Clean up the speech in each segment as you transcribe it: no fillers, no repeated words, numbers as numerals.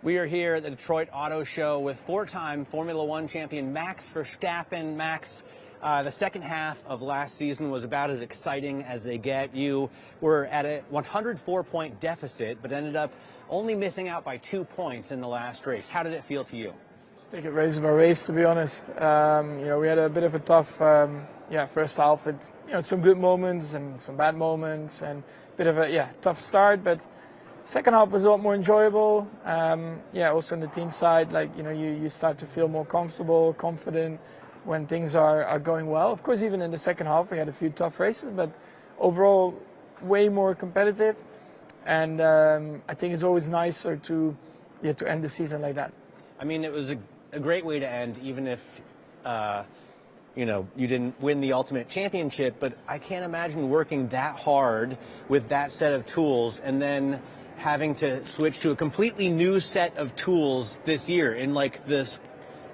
We are here at the Detroit Auto Show with four-time Formula One champion Max Verstappen. Max, the second half of last season was about as exciting as they get. You were at a 104-point deficit, but ended up only missing out by 2 points in the last race. How did it feel to you? Just take it race by race, to be honest. We had a bit of a tough first half with some good moments and some bad moments, and a bit of a tough start, but second half was a lot more enjoyable. Also on the team side, you start to feel more comfortable, confident when things are going well. Of course, even in the second half, we had a few tough races, but overall, way more competitive. And I think it's always nicer to end the season like that. I mean, it was a great way to end, even if you didn't win the ultimate championship. But I can't imagine working that hard with that set of tools and then having to switch to a completely new set of tools this year in like this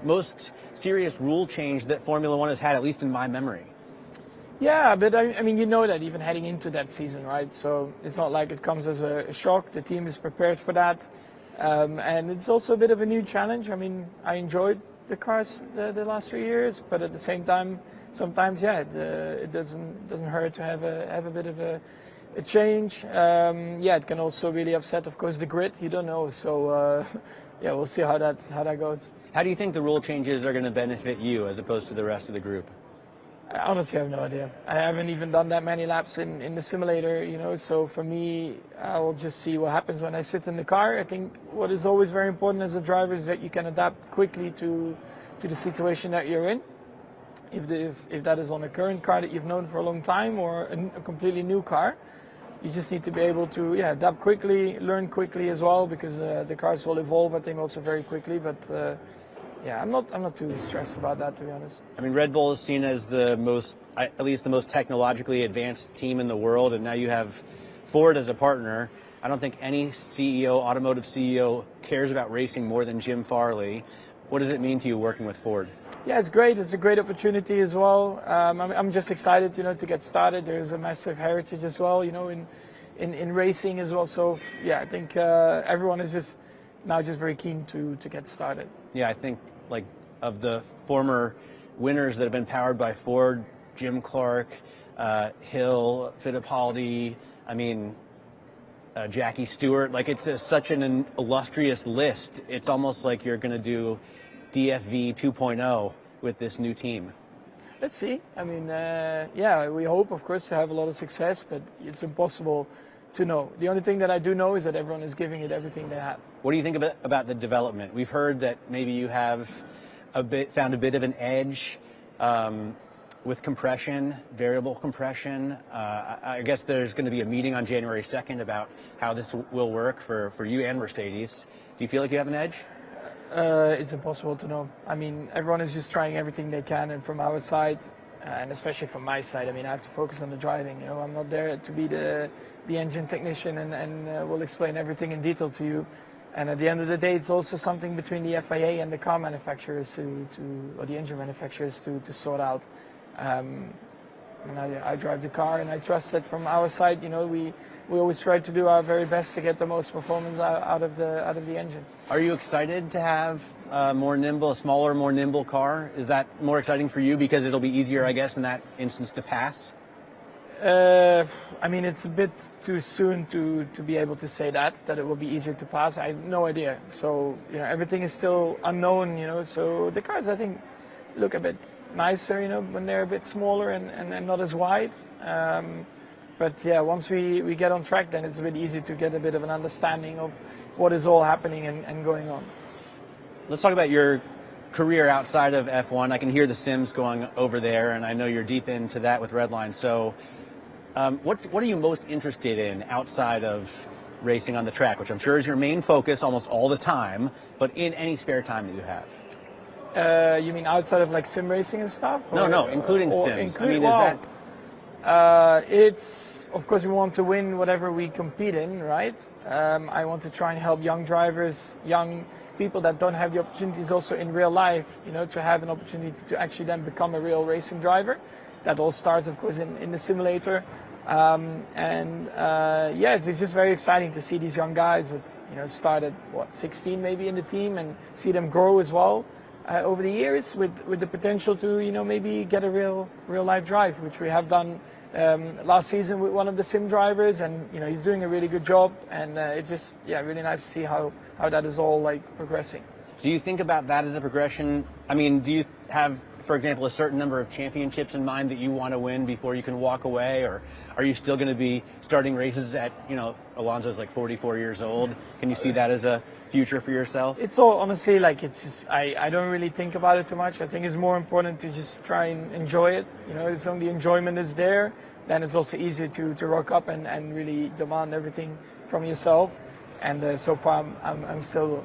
most serious rule change that Formula One has had, at least in my memory. Yeah, but I mean, you know that even heading into that season, right? So it's not like it comes as a shock. The team is prepared for that. And it's also a bit of a new challenge. I mean, I enjoyed the cars the last 3 years, but at the same time, sometimes, it doesn't hurt to have a bit of a change. It can also really upset, of course, the grid. You don't know. So, we'll see how that goes. How do you think the rule changes are going to benefit you as opposed to the rest of the group? I honestly have no idea. I haven't even done that many laps in the simulator, so for me, I'll just see what happens when I sit in the car. I think what is always very important as a driver is that you can adapt quickly to the situation that you're in. If that is on a current car that you've known for a long time or a completely new car, you just need to be able to adapt quickly, learn quickly as well, because the cars will evolve, I think, also very quickly. But I'm not too stressed about that, to be honest. I mean, Red Bull is seen as at least the most technologically advanced team in the world, and now you have Ford as a partner. I don't think any automotive CEO, cares about racing more than Jim Farley. What does it mean to you working with Ford? Yeah, it's great. It's a great opportunity as well. I'm just excited, to get started. There's a massive heritage as well, in racing as well. So I think everyone is just very keen to get started. Yeah, I think of the former winners that have been powered by Ford, Jim Clark, Hill, Fittipaldi, Jackie Stewart. It's such an illustrious list. It's almost like you're going to do DFV 2.0 with this new team. Let's see. I mean, we hope, of course, to have a lot of success, but it's impossible to know. The only thing that I do know is that everyone is giving it everything they have. What do you think about the development? We've heard that maybe you have found a bit of an edge with compression, variable compression. I guess there's going to be a meeting on January 2nd about how this will work for you and Mercedes. Do you feel like you have an edge? It's impossible to know. I mean, everyone is just trying everything they can, and from our side, and especially from my side, I have to focus on the driving. I'm not there to be the engine technician and will explain everything in detail to you. And at the end of the day, it's also something between the FIA and the car manufacturers or the engine manufacturers to sort out. I drive the car, and I trust that from our side, we always try to do our very best to get the most performance out of the engine. Are you excited to have a smaller, more nimble car? Is that more exciting for you because it'll be easier, I guess, in that instance to pass? It's a bit too soon to be able to say that it will be easier to pass. I have no idea. So, everything is still unknown, so the cars, I think, look a bit nicer, when they're a bit smaller and not as wide. Once we get on track, then it's a bit easier to get a bit of an understanding of what is all happening and going on. Let's talk about your career outside of F1. I can hear the Sims going over there, and I know you're deep into that with Redline. So what are you most interested in outside of racing on the track, which I'm sure is your main focus almost all the time, but in any spare time that you have? You mean outside of sim racing and stuff? No, including Sims. It's, of course, we want to win whatever we compete in, right? I want to try and help young drivers, young people that don't have the opportunities also in real life, to have an opportunity to actually then become a real racing driver. That all starts, of course, in the simulator. Yeah, it's just very exciting to see these young guys that started 16 maybe in the team, and see them grow as well over the years with the potential to maybe get a real life drive, which we have done last season with one of the sim drivers, and he's doing a really good job, and it's just really nice to see how that is all progressing. Do you think about that as a progression? I mean, do you have, for example, a certain number of championships in mind that you want to win before you can walk away, or are you still going to be starting races at, Alonso's like 44 years old? Can you see that as a future for yourself? It's all honestly it's just I don't really think about it too much. I think it's more important to just try and enjoy it. As long as the enjoyment is there, then it's also easier to rock up and really demand everything from yourself. And so far, I'm still,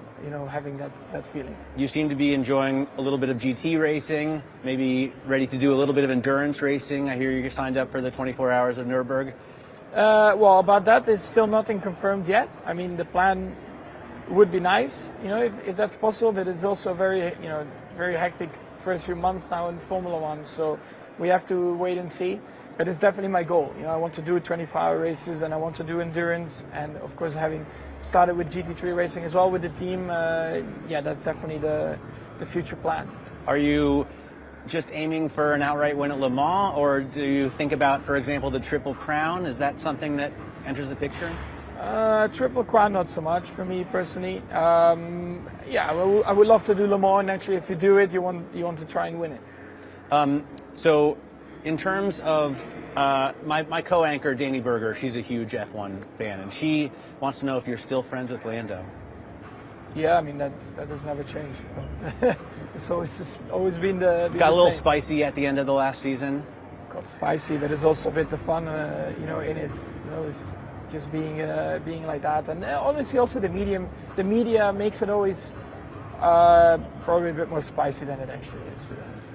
having that feeling. You seem to be enjoying a little bit of GT racing, maybe ready to do a little bit of endurance racing. I hear you signed up for the 24 Hours of Nürburgring. Well, about that, there's still nothing confirmed yet. I mean, the plan would be nice, if that's possible, but it's also very hectic first few months now in Formula One. So we have to wait and see. But it's definitely my goal. I want to do 24-hour races, and I want to do endurance. And of course, having started with GT3 racing as well with the team, that's definitely the future plan. Are you just aiming for an outright win at Le Mans, or do you think about, for example, the Triple Crown? Is that something that enters the picture? Triple Crown, not so much for me personally. I would love to do Le Mans. Naturally, if you do it, you want to try and win it. So, in terms of my co-anchor, Danny Berger, she's a huge F1 fan, and she wants to know if you're still friends with Lando. Yeah, I mean, that has never changed. It's always been the Got a little same. spicy at the end of the last season? Got spicy, but it's also a bit of fun, in it. It's just being like that. And honestly, also the media makes it always probably a bit more spicy than it actually is.